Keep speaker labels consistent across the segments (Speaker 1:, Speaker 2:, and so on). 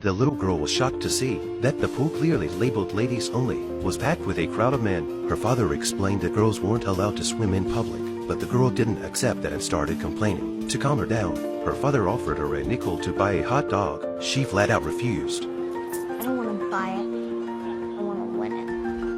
Speaker 1: The little girl was shocked to see that the pool, clearly labeled ladies only, was packed with a crowd of men. Her father explained that girls weren't allowed to swim in public, but the girl didn't accept that and started complaining. To calm her down, her father offered her a nickel to buy a hot dog. She flat out refused.
Speaker 2: I don't want to buy it. I want to win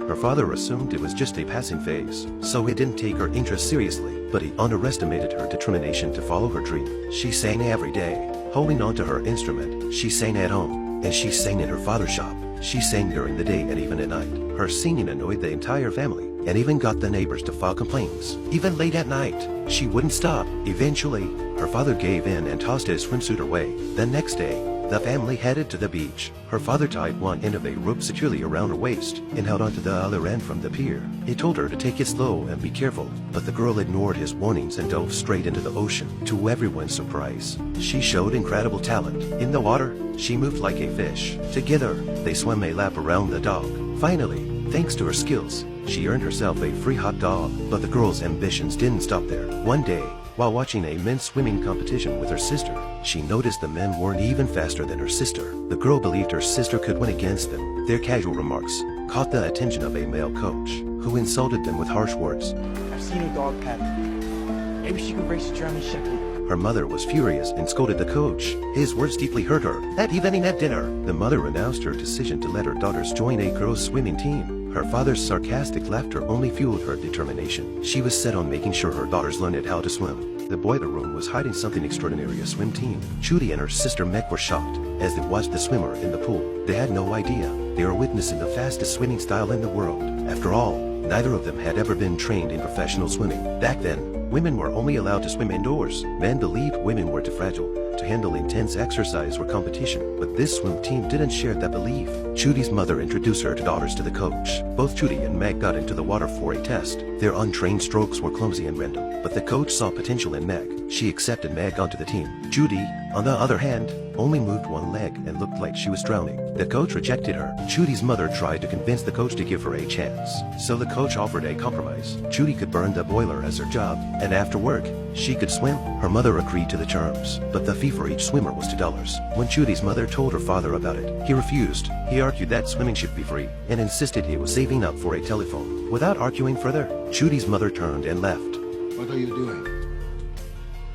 Speaker 2: it.
Speaker 1: Her father assumed it was just a passing phase, so he didn't take her interest seriously, but he underestimated her determination to follow her dream. She sang every day, holding on to her instrument. She sang at home, and she sang in her father's shop. She sang during the day and even at night. Her singing annoyed the entire family, and even got the neighbors to file complaints. Even late at night, she wouldn't stop. Eventually, her father gave in and tossed his swimsuit away. The next day, the family headed to the beach. Her father tied one end of a rope securely around her waist and held onto the other end from the pier. He told her to take it slow and be careful, but the girl ignored his warnings and dove straight into the ocean. To everyone's surprise, she showed incredible talent. In the water, she moved like a fish. Together, they swam a lap around the dock. Finally, thanks to her skills, she earned herself a free hot dog. But the girl's ambitions didn't stop there. One day, while watching a men's swimming competition with her sister, she noticed the men weren't even faster than her sister. The girl believed her sister could win against them. Their casual remarks caught the attention of a male coach, who insulted them with harsh words.
Speaker 3: I've seen a dog pattern. Maybe she could race a German Shepherd.
Speaker 1: Her mother was furious and scolded the coach. His words deeply hurt her. That evening at dinner, the mother announced her decision to let her daughters join a girls' swimming team. Her father's sarcastic laughter only fueled her determination. She was set on making sure her daughters learned how to swim. The boiler room was hiding something extraordinary, a swim team. Judy and her sister Meg were shocked as they watched the swimmer in the pool. They had no idea they were witnessing the fastest swimming style in the world. After all, neither of them had ever been trained in professional swimming. Back then, women were only allowed to swim indoors. Men believed women were too fragile to handle intense exercise or competition, but this swim team didn't share that belief. Judy's mother introduced her daughters to the coach. Both Judy and Meg got into the water for a test. Their untrained strokes were clumsy and random, but the coach saw potential in Meg. She accepted Meg onto the team. Judy, on the other hand, only moved one leg and looked like she was drowning. The coach rejected her. Judy's mother tried to convince the coach to give her a chance, so the coach offered a compromise. Judy could burn the boiler as her job, and after work, she could swim. Her mother agreed to the terms, but the fee for each swimmer was $2. When Judy's mother told her father about it, he refused. He argued that swimming should be free, and insisted he was saving up for a telephone. Without arguing further, Judy's mother turned and left.
Speaker 4: What are you doing?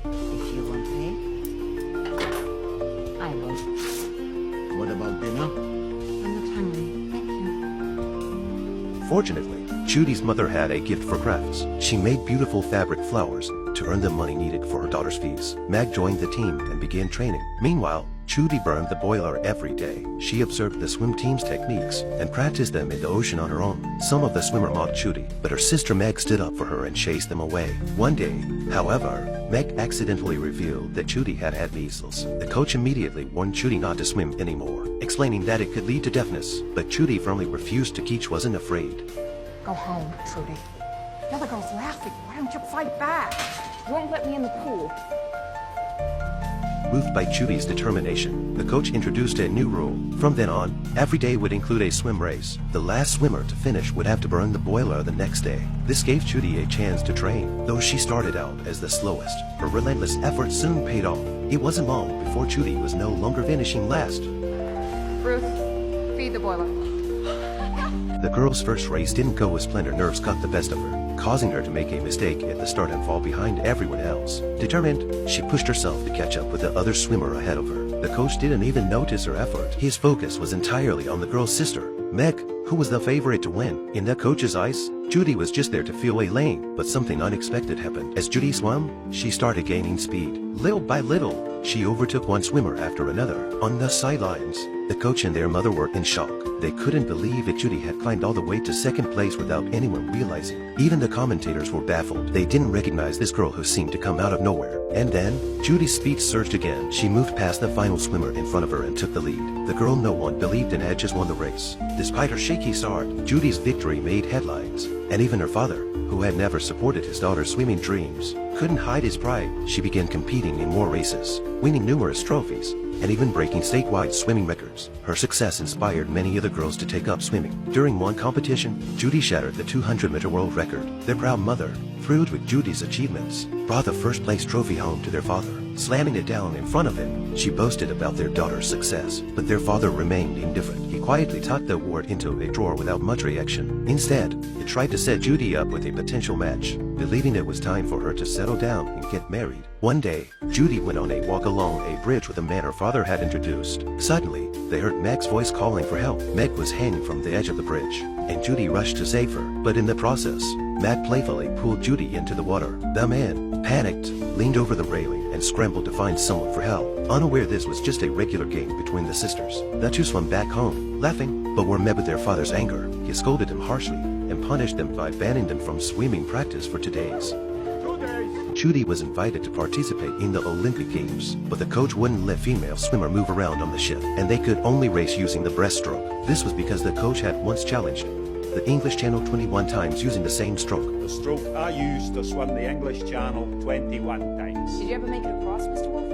Speaker 2: If you won't pay, I will.
Speaker 4: What about dinner?
Speaker 2: I'm not hungry. Thank you.
Speaker 1: Fortunately, Judy's mother had a gift for crafts. She made beautiful fabric flowers to earn the money needed for her daughter's fees. Meg joined the team and began training. Meanwhile, Judy burned the boiler every day. She observed the swim team's techniques and practiced them in the ocean on her own. Some of the swimmers mocked Judy, but her sister Meg stood up for her and chased them away. One day, however, Meg accidentally revealed that Judy had had measles. The coach immediately warned Judy not to swim anymore, explaining that it could lead to deafness, but Judy firmly refused to. Keach wasn't afraid.
Speaker 5: Go home, Trudy. The other girl's laughing. Why don't you fight back? You won't let me in the pool.
Speaker 1: Moved by Judy's determination, the coach introduced a new rule. From then on, every day would include a swim race. The last swimmer to finish would have to burn the boiler the next day. This gave Judy a chance to train. Though she started out as the slowest, her relentless efforts soon paid off. It wasn't long before Judy was no longer finishing last.
Speaker 5: Ruth, feed the boiler.
Speaker 1: The girl's first race didn't go as planned. Her nerves got the best of her, causing her to make a mistake at the start and fall behind everyone else. Determined, she pushed herself to catch up with the other swimmer ahead of her. The coach didn't even notice her effort. His focus was entirely on the girl's sister, Meg, who was the favorite to win. In the coach's eyes, Judy was just there to fill a lane, but something unexpected happened. As Judy swam, she started gaining speed. Little by little, she overtook one swimmer after another. On the sidelines, the coach and their mother were in shock. They couldn't believe that Judy had climbed all the way to second place without anyone realizing. Even the commentators were baffled. They didn't recognize this girl who seemed to come out of nowhere. And then, Judy's speed surged again. She moved past the final swimmer in front of her and took the lead. The girl no one believed in had just won the race. Despite her shaky start, Judy's victory made headlines. And even her father, who had never supported his daughter's swimming dreams, couldn't hide his pride. She began competing in more races, winning numerous trophies, and even breaking statewide swimming records. Her success inspired many other girls to take up swimming. During one competition, Judy shattered the 200-meter world record. Their proud mother, thrilled with Judy's achievements, brought the first-place trophy home to their father. slamming it down in front of him. She boasted about their daughter's success, but their father remained indifferent. He quietly tucked the award into a drawer without much reaction. Instead, he tried to set Judy up with a potential match, believing it was time for her to settle down and get married. One day, Judy went on a walk along a bridge with a man her father had introduced. Suddenly, they heard Meg's voice calling for help. Meg was hanging from the edge of the bridge, and Judy rushed to save her. But in the process, Matt playfully pulled Judy into the water. The man, panicked, leaned over the railing and scrambled to find someone for help, unaware this was just a regular game between the sisters. The two swam back home, laughing, but were met with their father's anger. He scolded them harshly and punished them by banning them from swimming practice for 2 days. Judy was invited to participate in the Olympic Games, but the coach wouldn't let female swimmer move around on the ship, and they could only race using the breaststroke. This was because the coach had once challenged the English Channel 21 times using the same stroke.
Speaker 6: The stroke I used to swim the English Channel 21 times.
Speaker 5: Did you ever make it across, Mr. Wolf?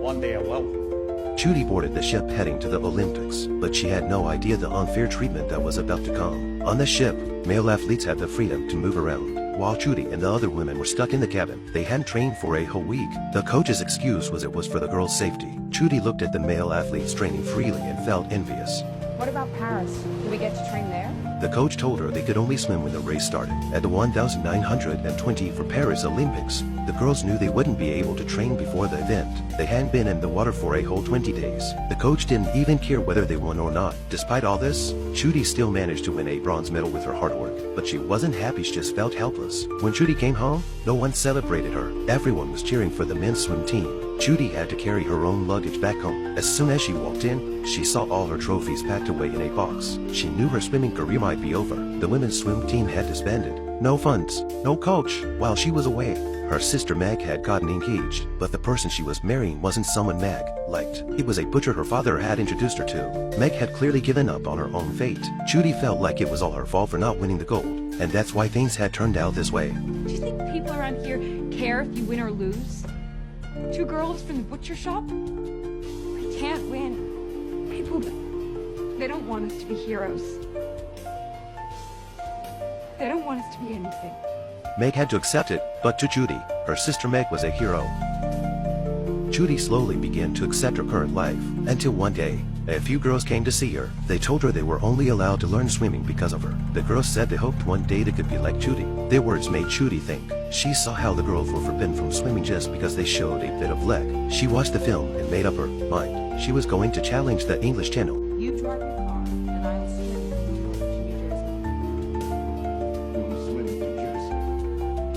Speaker 6: One day I will.
Speaker 1: Judy boarded the ship heading to the Olympics, but she had no idea the unfair treatment that was about to come. On the ship, male athletes had the freedom to move around, while Judy and the other women were stuck in the cabin. They hadn't trained for a whole week. The coach's excuse was it was for the girls' safety. Judy looked at the male athletes training freely and felt envious.
Speaker 5: What about Paris? Do we get to train there?
Speaker 1: The coach told her they could only swim when the race started. At the 1,920 for Paris Olympics, the girls knew they wouldn't be able to train before the event. They hadn't been in the water for a whole 20 days. The coach didn't even care whether they won or not. Despite all this, Judy still managed to win a bronze medal with her hard work. But she wasn't happy, she just felt helpless. When Judy came home, no one celebrated her. Everyone was cheering for the men's swim team. Judy had to carry her own luggage back home. As soon as she walked in, she saw all her trophies packed away in a box. She knew her swimming career might be over. The women's swim team had disbanded. No funds, no coach. While she was away, her sister Meg had gotten engaged, but the person she was marrying wasn't someone Meg liked. It was a butcher her father had introduced her to. Meg had clearly given up on her own fate. Judy felt like it was all her fault for not winning the gold, and that's why things had turned out this way.
Speaker 7: Do you think people around here care if you win or lose? 2 girls from the butcher shop? We can't win. People, they don't want us to be heroes. They don't want us to be anything.
Speaker 1: Meg had to accept it, but to Judy, her sister Meg was a hero. Judy slowly began to accept her current life, until one day, a few girls came to see her. They told her they were only allowed to learn swimming because of her. The girls said they hoped one day they could be like Judy. Their words made Judy think. She saw how the girls were forbidden from swimming just because they showed a bit of leg. She watched the film and made up her mind. She was going to challenge the English Channel.
Speaker 5: You drive your car, and I'll swim to New Jersey.
Speaker 4: You will swim to Jersey.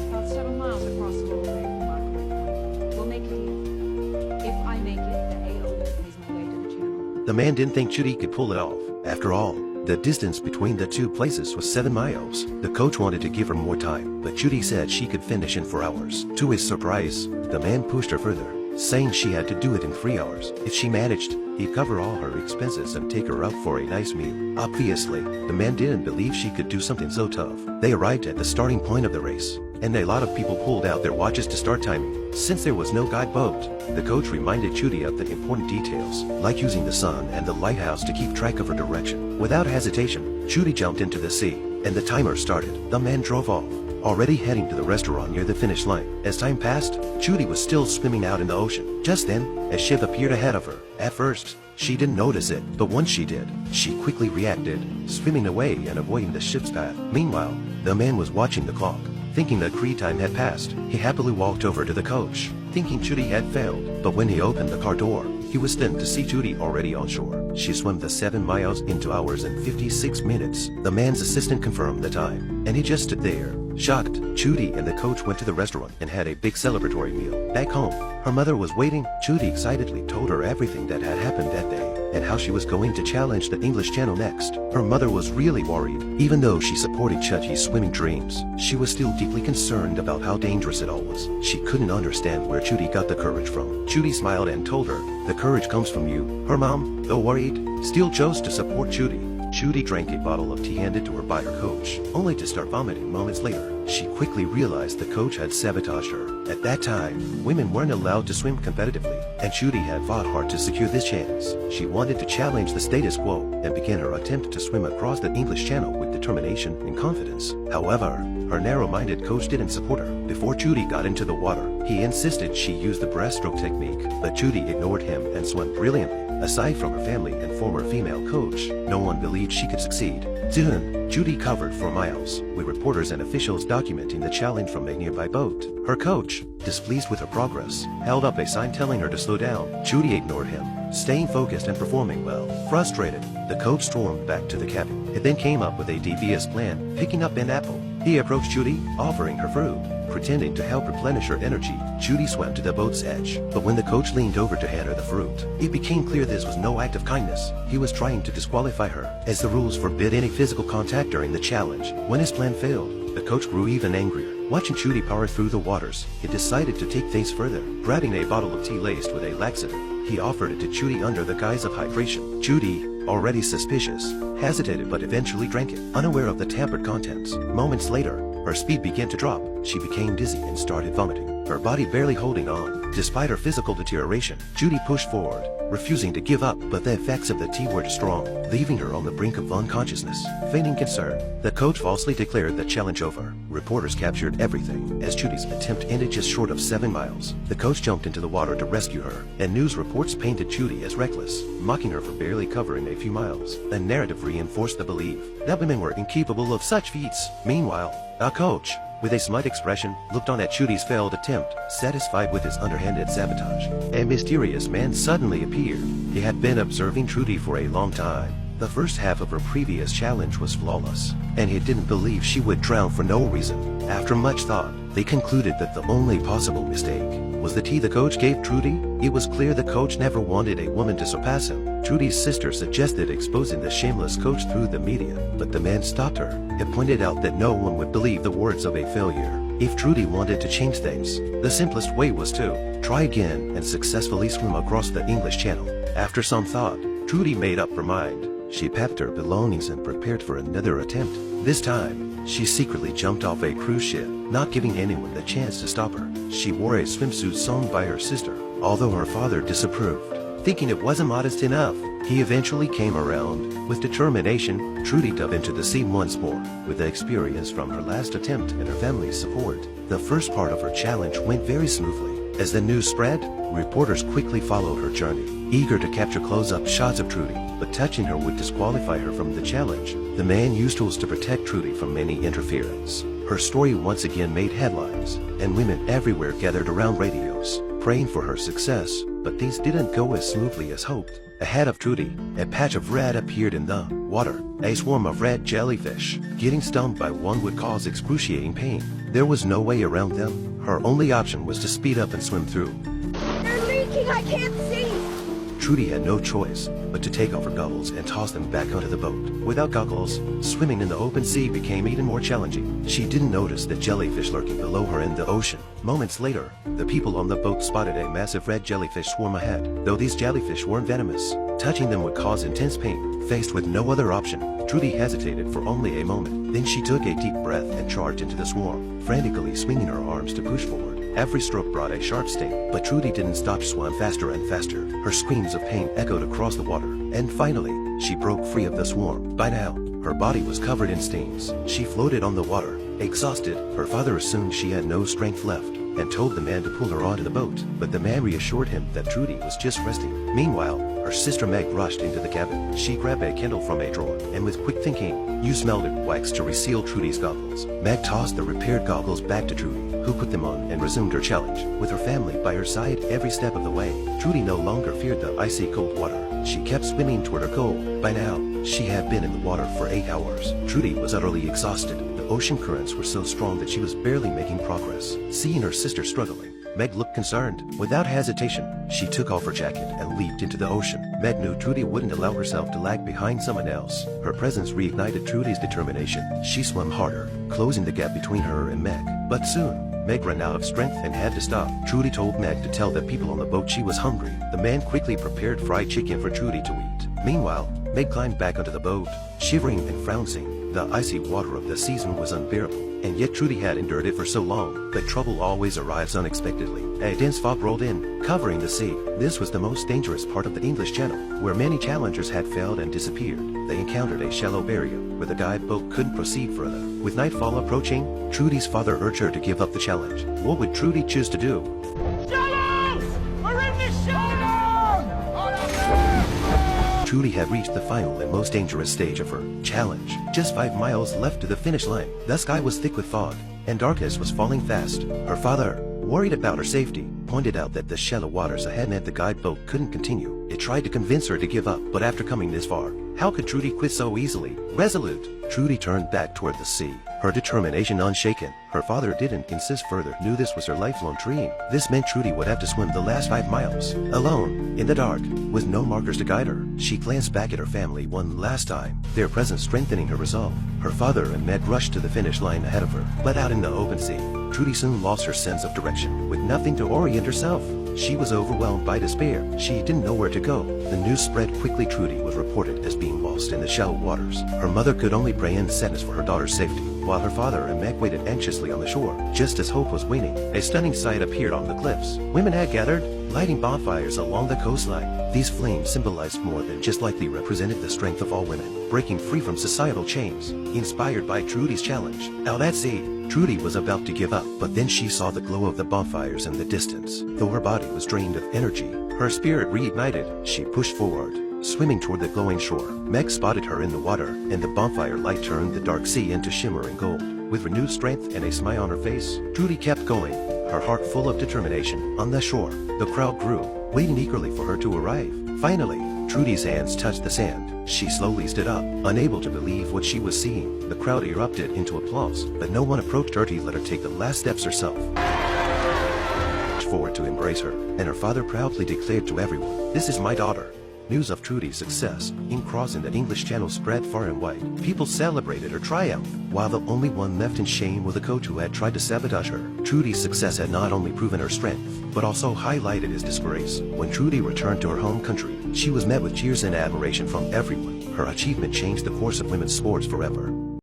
Speaker 5: About 7 miles across the roadway from our current point. We'll make a deal. If I make it, the AO pays my way to the channel.
Speaker 1: The man didn't think Judy could pull it off. After all, the distance between the two places was 7 miles. The coach wanted to give her more time, but Judy said she could finish in 4 hours. To his surprise, the man pushed her further, saying she had to do it in 3 hours. If she managed, he'd cover all her expenses and take her out for a nice meal. Obviously, the man didn't believe she could do something so tough. They arrived at the starting point of the race, and a lot of people pulled out their watches to start timing. Since there was no guide boat, the coach reminded Judy of the important details, like using the sun and the lighthouse to keep track of her direction. Without hesitation, Judy jumped into the sea, and the timer started. The man drove off, already heading to the restaurant near the finish line. As time passed, Judy was still swimming out in the ocean. Just then, a ship appeared ahead of her. At first, she didn't notice it, but once she did, she quickly reacted, swimming away and avoiding the ship's path. Meanwhile, the man was watching the clock. Thinking the cree time had passed, he happily walked over to the coach, thinking Judy had failed. But when he opened the car door, he was stunned to see Judy already on shore. She swam the 7 miles in 2 hours and 56 minutes. The man's assistant confirmed the time, and he just stood there, shocked. Judy and the coach went to the restaurant and had a big celebratory meal. Back home, her mother was waiting. Judy excitedly told her everything that had happened that day, and how she was going to challenge the English Channel next. Her mother was really worried. Even though she supported Chucky's swimming dreams, she was still deeply concerned about how dangerous it all was. She couldn't understand where Judy got the courage from. Judy smiled and told her, "The courage comes from you." Her mom, though worried, still chose to support Judy. Judy drank a bottle of tea handed to her by her coach, only to start vomiting moments later. She quickly realized the coach had sabotaged her, At that time, women weren't allowed to swim competitively, and Judy had fought hard to secure this chance. She wanted to challenge the status quo and began her attempt to swim across the English Channel with determination and confidence. However, her narrow-minded coach didn't support her. Before Judy got into the water, he insisted she use the breaststroke technique, but Judy ignored him and swam brilliantly. Aside from her family and former female coach, no one believed she could succeed. Soon, Judy covered for miles, with reporters and officials documenting the challenge from a nearby boat. Her coach, displeased with her progress, held up a sign telling her to slow down. Judy ignored him, staying focused and performing well. Frustrated, the coach stormed back to the cabin. He then came up with a devious plan, picking up an apple. He approached Judy, offering her fruit. Pretending to help replenish her energy, Judy swam to the boat's edge. But when the coach leaned over to hand her the fruit, it became clear this was no act of kindness. He was trying to disqualify her, as the rules forbid any physical contact during the challenge. When his plan failed, the coach grew even angrier. Watching Judy power through the waters, he decided to take things further. Grabbing a bottle of tea laced with a laxative, he offered it to Judy under the guise of hydration. Judy, already suspicious, hesitated but eventually drank it, unaware of the tampered contents. Moments later, her speed began to drop. She became dizzy and started vomiting, her body barely holding on. Despite her physical deterioration, Judy pushed forward, refusing to give up, but the effects of the tea were strong, leaving her on the brink of unconsciousness. Feigning concern, the coach falsely declared the challenge over. Reporters captured everything, as Judy's attempt ended just short of 7 miles. The coach jumped into the water to rescue her, and news reports painted Judy as reckless, mocking her for barely covering a few miles. The narrative reinforced the belief that women were incapable of such feats. Meanwhile, a coach, with a smug expression, looked on at Judy's failed attempt, satisfied with his underhanded sabotage. A mysterious man suddenly appeared. He had been observing Judy for a long time. The first half of her previous challenge was flawless, and he didn't believe she would drown for no reason. After much thought, they concluded that the only possible mistake was the tea the coach gave Trudy. It was clear the coach never wanted a woman to surpass him. Trudy's sister suggested exposing the shameless coach through the media, but the man stopped her. He pointed out that no one would believe the words of a failure. If Trudy wanted to change things, the simplest way was to try again and successfully swim across the English Channel. After some thought, Trudy made up her mind. She packed her belongings and prepared for another attempt. This time, she secretly jumped off a cruise ship, not giving anyone the chance to stop her. She wore a swimsuit sewn by her sister, although her father disapproved. Thinking it wasn't modest enough, he eventually came around. With determination, Trudy dove into the sea once more. With the experience from her last attempt and her family's support, the first part of her challenge went very smoothly. As the news spread, reporters quickly followed her journey, eager to capture close-up shots of Trudy, but touching her would disqualify her from the challenge. The man used tools to protect Trudy from any interference. Her story once again made headlines, and women everywhere gathered around radios, praying for her success, but things didn't go as smoothly as hoped. Ahead of Trudy, a patch of red appeared in the water, a swarm of red jellyfish. Getting stung by one would cause excruciating pain. There was no way around them. Her only option was to speed up and swim through.
Speaker 2: They're leaking. I can't see.
Speaker 1: Trudy had no choice but to take off her goggles and toss them back onto the boat. Without goggles, swimming in the open sea became even more challenging. She didn't notice the jellyfish lurking below her in the ocean. Moments later, the people on the boat spotted a massive red jellyfish swarm ahead. Though these jellyfish weren't venomous, touching them would cause intense pain. Faced with no other option, Trudy hesitated for only a moment. Then she took a deep breath and charged into the swarm, frantically swinging her arms to push forward. Every stroke brought a sharp sting, but Trudy didn't stop. She swam faster and faster. Her screams of pain echoed across the water, and finally, she broke free of the swarm. By now, her body was covered in stings. She floated on the water. Exhausted, her father assumed she had no strength left and told the man to pull her onto the boat, but the man reassured him that Trudy was just resting. Meanwhile, her sister Meg rushed into the cabin. She grabbed a candle from a drawer, and with quick thinking, used melted wax to reseal Trudy's goggles. Meg tossed the repaired goggles back to Trudy, who put them on and resumed her challenge, with her family by her side every step of the way. Trudy no longer feared the icy cold water. She kept swimming toward her goal. By now, she had been in the water for 8 hours. Trudy was utterly exhausted. The ocean currents were so strong that she was barely making progress. Seeing her sister struggling, Meg looked concerned. Without hesitation, she took off her jacket and leaped into the ocean. Meg knew Trudy wouldn't allow herself to lag behind someone else. Her presence reignited Trudy's determination. She swam harder, closing the gap between her and Meg. But soon, Meg ran out of strength and had to stop. Trudy told Meg to tell the people on the boat she was hungry. The man quickly prepared fried chicken for Trudy to eat. Meanwhile, Meg climbed back onto the boat, shivering and frowning. The icy water of the season was unbearable, and yet Trudy had endured it for so long. But trouble always arrives unexpectedly. A dense fog rolled in, covering the sea. This was the most dangerous part of the English Channel, where many challengers had failed and disappeared. They encountered a shallow barrier, where the guide boat couldn't proceed further. With nightfall approaching, Trudy's father urged her to give up the challenge. What would Trudy choose to do? Trudy had reached the final and most dangerous stage of her challenge. Just 5 miles left to the finish line. The sky was thick with fog, and darkness was falling fast. Her father, worried about her safety, pointed out that the shallow waters ahead meant the guide boat couldn't continue. It tried to convince her to give up, but after coming this far, how could Trudy quit so easily? Resolute, Trudy turned back toward the sea, her determination unshaken. Her father didn't insist further, knew this was her lifelong dream. This meant Trudy would have to swim the last 5 miles, alone, in the dark, with no markers to guide her. She glanced back at her family one last time, their presence strengthening her resolve. Her father and Meg rushed to the finish line ahead of her, but out in the open sea, Trudy soon lost her sense of direction. With nothing to orient herself, she was overwhelmed by despair. She didn't know where to go. The news spread quickly. Trudy was reported as being lost in the shallow waters. Her mother could only pray in sadness for her daughter's safety, while her father and Meg waited anxiously on the shore. Just as hope was waning, a stunning sight appeared on the cliffs. Women had gathered, lighting bonfires along the coastline. These flames symbolized more than just likely represented the strength of all women, breaking free from societal chains. Inspired by Trudy's challenge, out at sea, Trudy was about to give up, but then she saw the glow of the bonfires in the distance. Though her body was drained of energy, her spirit reignited. She pushed forward, swimming toward the glowing shore. Meg spotted her in the water, and the bonfire light turned the dark sea into shimmering gold. With renewed strength and a smile on her face, Trudy kept going, her heart full of determination. On the shore, the crowd grew, waiting eagerly for her to arrive. Finally, Trudy's hands touched the sand. She slowly stood up, unable to believe what she was seeing. The crowd erupted into applause, but no one approached her to let her take the last steps herself. Forward to embrace her, and her father proudly declared to everyone, "This is my daughter." News of Trudy's success in crossing the English Channel spread far and wide. People celebrated her triumph, while the only one left in shame was the coach who had tried to sabotage her. Trudy's success had not only proven her strength, but also highlighted his disgrace. When Trudy returned to her home country, she was met with cheers and admiration from everyone. Her achievement changed the course of women's sports forever.